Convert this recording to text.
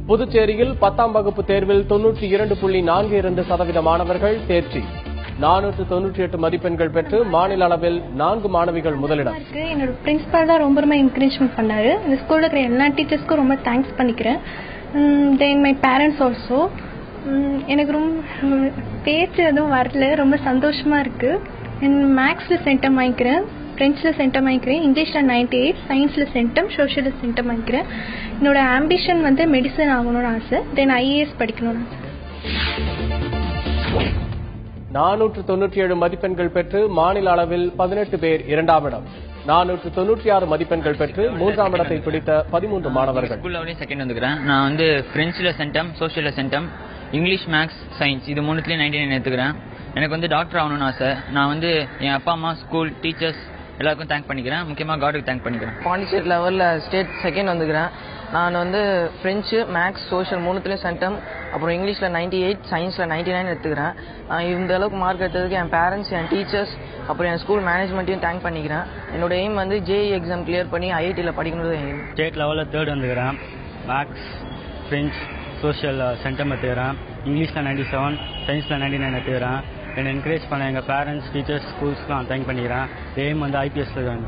புதுச்சேரியில் 10ஆம் வகுப்பு தேர்வில் 92.42% மாணவர்கள் தேர்ச்சி. 498 மதிப்பெண்கள் பெற்று மாநில அளவில் 4 மாணவிகள் முதலிடம். என்னோட பிரின்சிபால் தான் ரொம்ப என்கரேஜ்மெண்ட் பண்ணாரு. இந்த ஸ்கூல்ல இருக்கிற எல்லா டீச்சர்ஸ்க்கும் ரொம்ப தேங்க்ஸ் பண்ணிக்கிறேன். Then my parents also. எனக்கு ரொம்ப பேச்சு எதுவும் வரல, ரொம்ப சந்தோஷமா இருக்கு. மேக்ஸ்ல சென்டம் வாங்கிக்கிறேன், ஃப்ரெஞ்சில் சென்டம் வாங்கிக்கிறேன், இங்கிலீஷில் 98, சயின்ஸில் சென்டம், சோஷியலில் சென்டம் வாங்கிக்கிறேன். என்னோட ஆம்பிஷன் வந்து மெடிசன் ஆகணும்னு ஆசை. தென் ஐஏஎஸ் படிக்கணும்னு ஆசை. 497 மதிப்பெண்கள் பெற்று மாநில அளவில் 18 பேர் 2ஆம் இடம். 496 மதிப்பெண்கள் பெற்று 3ஆம் இடத்தை பிடித்த 13 மாணவர்கள். ஸ்கூல் லெவலையும் செகண்ட் வந்துக்கிறேன். நான் வந்து ஃப்ரெஞ்சில் சென்டம், சோஷியலில் சென்டம், இங்கிலீஷ், மேக்ஸ், சயின்ஸ் இது மூணுத்துலேயும் 99 எடுத்துக்கிறேன். எனக்கு வந்து டாக்டர் ஆகணும்னு ஆசை. நான் வந்து என் அப்பா அம்மா, ஸ்கூல், டீச்சர்ஸ் எல்லாருக்கும் தேங்க் பண்ணிக்கிறேன். முக்கியமாக காடுக்கு தேங்க் பண்ணிக்கிறேன். பாண்டிச்சேரி லெவலில் ஸ்டேட் செகண்ட் வந்துக்கிறேன். நான் வந்து ஃப்ரெஞ்சு, மேக்ஸ், சோஷியல் மூணுத்துலேயும் சென்டம், அப்புறம் இங்கிலீஷில் 98, சயின்ஸில் 99 எடுத்துக்கிறேன். இந்த அளவுக்கு மார்க் எடுத்ததுக்கு என் பேரண்ட்ஸ், என் டீச்சர்ஸ், அப்புறம் என் ஸ்கூல் மேனேஜ்மெண்ட்டையும் தேங்க் பண்ணிக்கிறேன். என்னோட எய்ம் வந்து ஜேஇ எக்ஸாம் கிளியர் பண்ணி ஐஐடியில் படிக்கணும்னு எய்ம். ஸ்டேட் லெவலில் தேர்ட் வந்துக்கிறேன். மேக்ஸ், ஃப்ரெஞ்ச், சோஷியல் சென்டம் எடுத்துக்கிறேன். இங்கிலீஷில் 97, சயின்ஸில் 99 எடுத்துக்கிறேன். என்னை என்கரேஜ் பண்ண எங்கள் பேரண்ட்ஸ், டீச்சர்ஸ், ஸ்கூல்ஸ்லாம் தேங்க் பண்ணிக்கிறேன். எய்ம் வந்து ஐபிஎஸ்ல தான்.